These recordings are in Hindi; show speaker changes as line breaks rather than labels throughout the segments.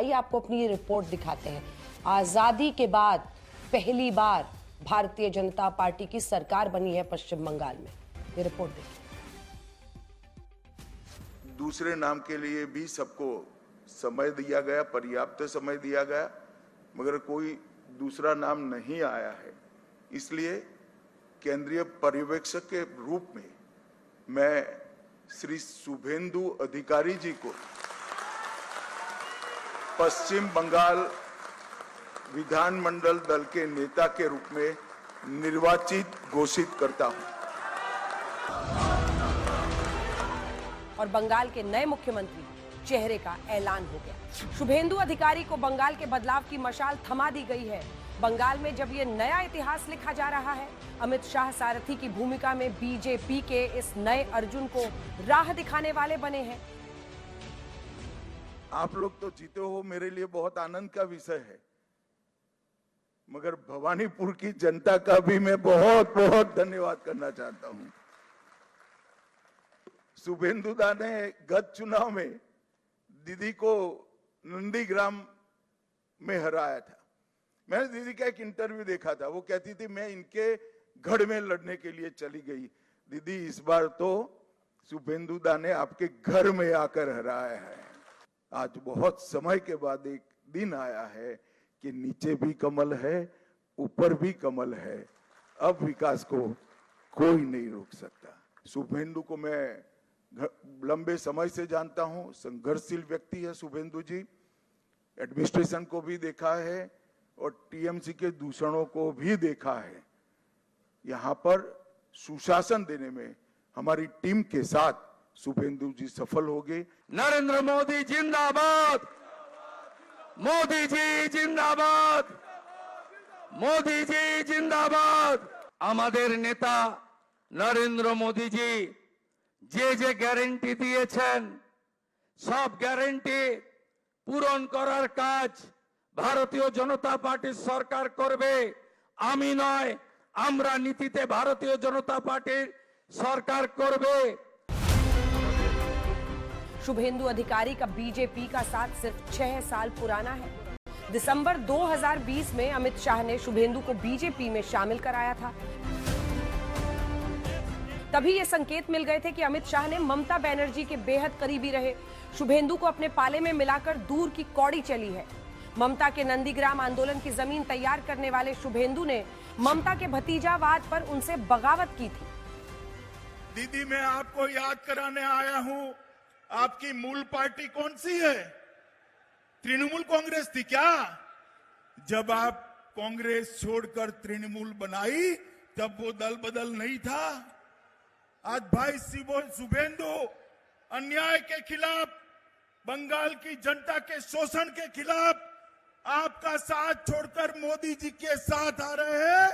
आइए आपको अपनी ये रिपोर्ट दिखाते हैं। आजादी के बाद पहली बार भारतीय जनता पार्टी की सरकार बनी है पश्चिम बंगाल में। ये रिपोर्ट देखिए।
दूसरे नाम के लिए भी सबको समय दिया गया, पर्याप्त समय दिया गया, मगर कोई दूसरा नाम नहीं आया है। इसलिए केंद्रीय पर्यवेक्षक के रूप में मैं श्री शुभेंदु अधिकारी जी को पश्चिम बंगाल विधानमंडल दल के नेता के रूप में निर्वाचित घोषित करता हूं।
और बंगाल के नए मुख्यमंत्री चेहरे का ऐलान हो गया। शुभेंदु अधिकारी को बंगाल के बदलाव की मशाल थमा दी गई है। बंगाल में जब ये नया इतिहास लिखा जा रहा है, अमित शाह सारथी की भूमिका में बीजेपी के इस नए अर्जुन को राह दिखाने वाले बने हैं।
आप लोग तो जीते हो, मेरे लिए बहुत आनंद का विषय है, मगर भवानीपुर की जनता का भी मैं बहुत बहुत धन्यवाद करना चाहता हूं। शुभेंदु दा ने गत चुनाव में दीदी को नंदीग्राम में हराया था। मैंने दीदी का एक इंटरव्यू देखा था, वो कहती थी मैं इनके गढ़ में लड़ने के लिए चली गई। दीदी इस बार तो शुभेंदु दा ने आपके घर में आकर हराया है। आज बहुत समय के बाद एक दिन आया है कि नीचे भी कमल है, ऊपर भी कमल है। अब विकास को कोई नहीं रोक सकता। शुभेंदु को मैं लंबे समय से जानता हूं, संघर्षशील व्यक्ति है शुभेंदु जी। एडमिनिस्ट्रेशन को भी देखा है और टीएमसी के दूषणों को भी देखा है। यहां पर सुशासन देने में हमारी टीम के साथ शुभेंदु जी सफल हो गए।
नरेंद्र मोदी जिंदाबाद, मोदी जी जिंदाबाद, मोदी जी जिंदाबाद। আমাদের নেতা নরেন্দ্র মোদি জি যে গ্যারান্টি দিয়েছেন সব গ্যারান্টি পূরণ করার কাজ ভারতীয় জনতা পার্টির সরকার করবে। আমি নয়, আমরা নীতিতে ভারতীয় জনতা পার্টির সরকার করবে।
शुभेंदु अधिकारी का बीजेपी का साथ सिर्फ 6 साल पुराना है। दिसंबर 2020 में अमित शाह ने शुभेंदु को बीजेपी में शामिल कराया था। तभी ये संकेत मिल गए थे कि अमित शाह ने ममता बनर्जी के बेहद करीबी रहे शुभेंदु को अपने पाले में मिलाकर दूर की कौड़ी चली है। ममता के नंदीग्राम आंदोलन की जमीन तैयार करने वाले शुभेंदु ने ममता के भतीजावाद पर उनसे बगावत की थी।
दीदी, मैं आपको याद कराने आया हूं, आपकी मूल पार्टी कौन सी है? तृणमूल कांग्रेस थी क्या? जब आप कांग्रेस छोड़कर तृणमूल बनाई तब वो दल बदल नहीं था। आज भाई शुभेंदु अन्याय के खिलाफ, बंगाल की जनता के शोषण के खिलाफ आपका साथ छोड़कर मोदी जी के साथ आ रहे हैं।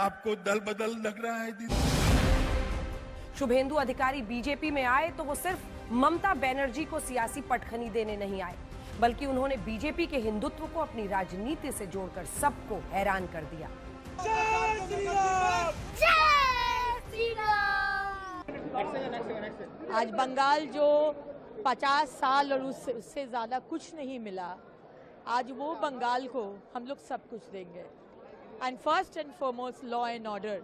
आपको दल बदल लग रहा है दीदी।
शुभेंदु अधिकारी बीजेपी में आए तो वो सिर्फ ममता बनर्जी को सियासी पटखनी देने नहीं आए, बल्कि उन्होंने बीजेपी के हिंदुत्व को अपनी राजनीति से जोड़कर सबको हैरान कर दिया।
आज बंगाल जो 50 साल और उससे ज्यादा कुछ नहीं मिला, आज वो बंगाल को हम लोग सब कुछ देंगे। And first and foremost law and order,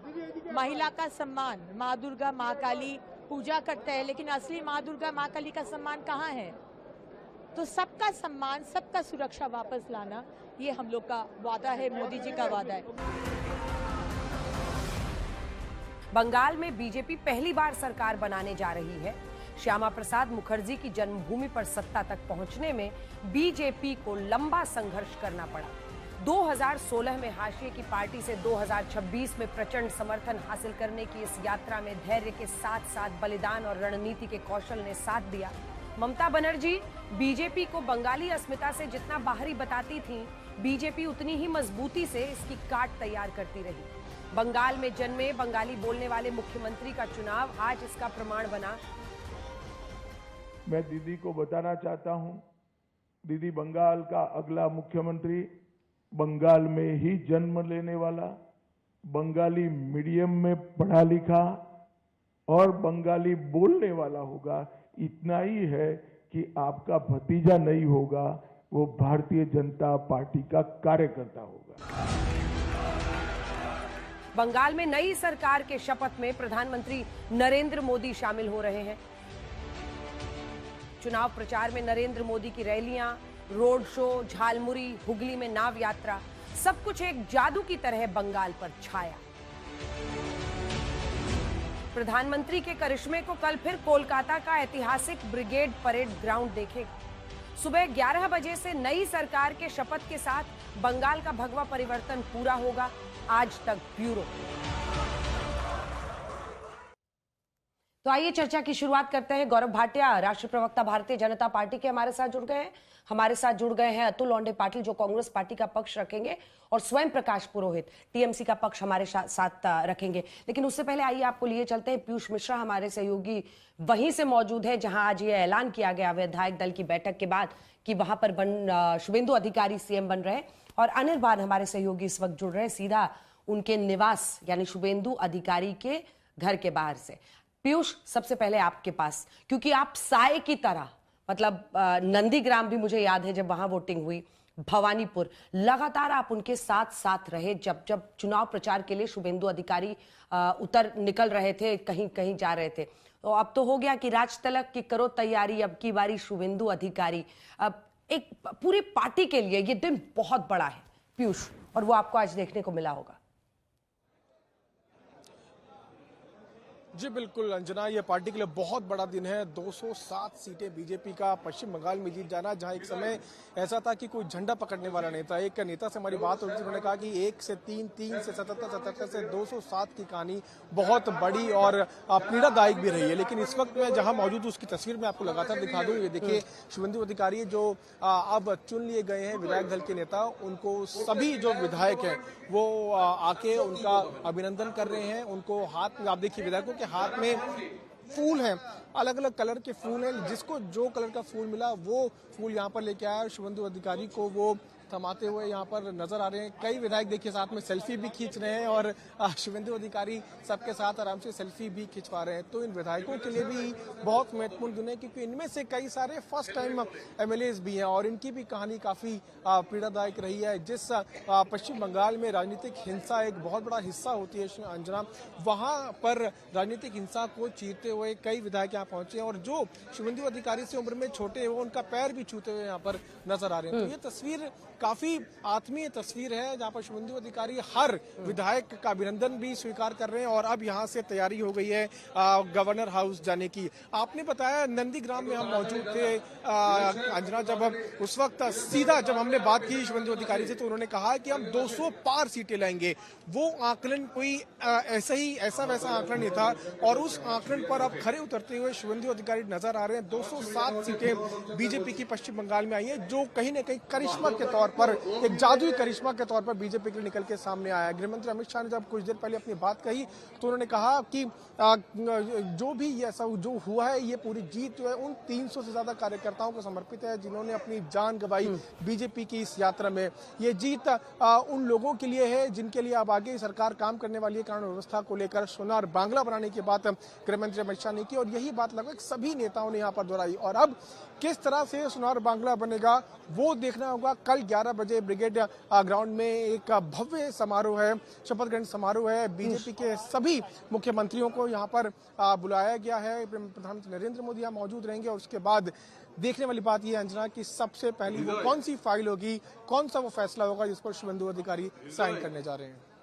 महिला का सम्मान। माँ दुर्गा, माँ काली पूजा करते हैं, लेकिन असली माँ दुर्गा, माँ काली का सम्मान कहाँ है? तो सबका सम्मान, सबका सुरक्षा वापस लाना, ये हम लोग का वादा है, मोदी जी का वादा है।
बंगाल में बीजेपी पहली बार सरकार बनाने जा रही है। श्यामा प्रसाद मुखर्जी की जन्मभूमि पर सत्ता तक पहुंचने में बीजेपी को लंबा संघर्ष करना पड़ा। 2016 में हाशिए की पार्टी से 2026 में प्रचंड समर्थन हासिल करने की इस यात्रा में धैर्य के साथ साथ बलिदान और रणनीति के कौशल ने साथ दिया। ममता बनर्जी बीजेपी को बंगाली अस्मिता से जितना बाहरी बताती थीं, बीजेपी उतनी ही मजबूती से इसकी काट तैयार करती रही। बंगाल में जन्मे बंगाली बोलने वाले मुख्यमंत्री का चुनाव आज इसका प्रमाण बना।
मैं दीदी को बताना चाहता हूं, दीदी बंगाल का अगला मुख्यमंत्री बंगाल में ही जन्म लेने वाला, बंगाली मीडियम में पढ़ा लिखा और बंगाली बोलने वाला होगा। इतना ही है कि आपका भतीजा नहीं होगा, वो भारतीय जनता पार्टी का कार्यकर्ता होगा।
बंगाल में नई सरकार के शपथ में प्रधानमंत्री नरेंद्र मोदी शामिल हो रहे हैं। चुनाव प्रचार में नरेंद्र मोदी की रैलियां, रोड शो, झालमुरी, हुगली में नाव यात्रा, सब कुछ एक जादू की तरह बंगाल पर छाया। प्रधानमंत्री के करिश्मे को कल फिर कोलकाता का ऐतिहासिक ब्रिगेड परेड ग्राउंड देखेगा। सुबह 11 बजे से नई सरकार के शपथ के साथ बंगाल का भगवा परिवर्तन पूरा होगा। आज तक ब्यूरो। तो आइए चर्चा की शुरुआत करते हैं। गौरव भाटिया, राष्ट्रीय प्रवक्ता भारतीय जनता पार्टी के, हमारे साथ जुड़ गए हैं। हमारे साथ जुड़ गए हैं अतुल लोंढे पाटिल, जो कांग्रेस पार्टी का पक्ष रखेंगे, और स्वयं प्रकाश पुरोहित टीएमसी का पक्ष हमारे साथ रखेंगे। लेकिन उससे पहले आइए आपको लिए चलते हैं। पीयूष मिश्रा हमारे सहयोगी वहीं से मौजूद है जहां आज ये ऐलान किया गया विधायक दल की बैठक के बाद कि वहां पर शुभेंदु अधिकारी सीएम बन रहे। और अनिर्बान हमारे सहयोगी इस वक्त जुड़ रहे हैं सीधा उनके निवास यानी शुभेंदु अधिकारी के घर के बाहर से। पीयूष, सबसे पहले आपके पास, क्योंकि आप साए की तरह, मतलब नंदीग्राम भी मुझे याद है जब वहां वोटिंग हुई, भवानीपुर, लगातार आप उनके साथ साथ रहे जब जब चुनाव प्रचार के लिए शुभेंदु अधिकारी निकल रहे थे, कहीं कहीं जा रहे थे। तो अब तो हो गया कि राज तलक की करो तैयारी, अब की बारी शुभेंदु अधिकारी। अब एक पूरी पार्टी के लिए ये दिन बहुत बड़ा है पीयूष, और वो आपको आज देखने को मिला होगा।
जी बिल्कुल अंजना, ये पार्टी के लिए बहुत बड़ा दिन है। 207 सीटें बीजेपी का पश्चिम बंगाल में जीत जाना, जहां एक समय ऐसा था कि कोई झंडा पकड़ने वाला नहीं था। एक नेता से हमारी बात हुई थी, उन्होंने कहा कि 1 से 3, 3 से 77, 77 से 207 की कहानी बहुत बड़ी और पीड़ादायक भी रही है। लेकिन इस वक्त मैं जहां मौजूद हूं उसकी तस्वीर मैं आपको लगातार दिखा दूं। ये देखिए, शुभेंदु अधिकारी जो अब चुन लिए गए हैं विधायक दल के नेता, उनको सभी जो विधायक हैं वो आके उनका अभिनंदन कर रहे हैं। उनको हाथ में, आप देखिए विधायकों के हाथ में फूल हैं, अलग अलग कलर के फूल हैं, जिसको जो कलर का फूल मिला वो फूल यहाँ पर लेके आया। शुभेंदु अधिकारी को वो थमाते हुए यहाँ पर नजर आ रहे हैं। कई विधायक देखिए साथ में सेल्फी भी खींच रहे हैं और शुभेंदु अधिकारी सबके साथ आराम से सेल्फी भी खिंचवा रहे हैं। तो इन विधायकों के लिए भी बहुत महत्वपूर्ण दिन है, क्योंकि इनमें से कई सारे फर्स्ट टाइम एमएलएज भी हैं और इनकी भी कहानी काफी पीड़ादायक रही है। जिस पश्चिम बंगाल में राजनीतिक हिंसा एक बहुत बड़ा हिस्सा होती है अंजना, वहां पर राजनीतिक हिंसा को चीरते हुए कई विधायक यहाँ पहुंचे हैं और जो शुभेंदु अधिकारी से उम्र में छोटे हैं वो उनका पैर भी छूते हुए यहाँ पर नजर आ रहे हैं। तो ये तस्वीर काफी आत्मीय तस्वीर है, जहां पर शुभेंदु अधिकारी हर विधायक का अभिनंदन भी स्वीकार कर रहे हैं। और अब यहां से तैयारी हो गई है गवर्नर हाउस जाने की। आपने बताया नंदीग्राम में हम मौजूद थे अंजना, जब उस वक्त सीधा जब हमने बात की शुभेंदु अधिकारी से तो उन्होंने कहा कि हम 200 पार सीटें लाएंगे। वो आकलन कोई ऐसा वैसा आकलन नहीं था और उस आकलन पर अब खरे उतरते हुए शुभेंदु अधिकारी नजर आ रहे हैं। 207 सीटें बीजेपी की पश्चिम बंगाल में आई है, जो कहीं ना कहीं करिश्मा के तौर पर, एक जादुई करिश्मा के तौर पर बीजेपी के लिए निकल के सामने आया। गृहमंत्री अमित शाह ने जब कुछ देर पहले अपनी बात कही तो उन्होंने कहा कि जो भी ऐसा जो हुआ है, ये पूरी जीत जो है उन 300 से ज्यादा कार्यकर्ताओं को समर्पित है जिन्होंने अपनी जान गंवाई बीजेपी की इस यात्रा में। ये जीत उन लोगों के लिए है जिनके लिए अब आगे सरकार काम करने वाली है। कानून व्यवस्था को लेकर सोनार बांग्ला बनाने की बात गृहमंत्री अमित शाह ने की और यही बात लगभग सभी नेताओं ने यहाँ पर दोहराई। और अब किस तरह से सोनार बांग्ला बनेगा वो देखना होगा। कल 11 बजे ब्रिगेड ग्राउंड में एक भव्य समारोह है, शपथ ग्रहण समारोह है। बीजेपी के सभी मुख्यमंत्रियों को यहाँ पर बुलाया गया है। प्रधानमंत्री नरेंद्र मोदी यहाँ मौजूद रहेंगे और उसके बाद देखने वाली बात यह अंजना कि सबसे पहली वो कौन सी फाइल होगी, कौन सा वो फैसला होगा जिस पर शुभेंदु अधिकारी साइन करने जा रहे हैं।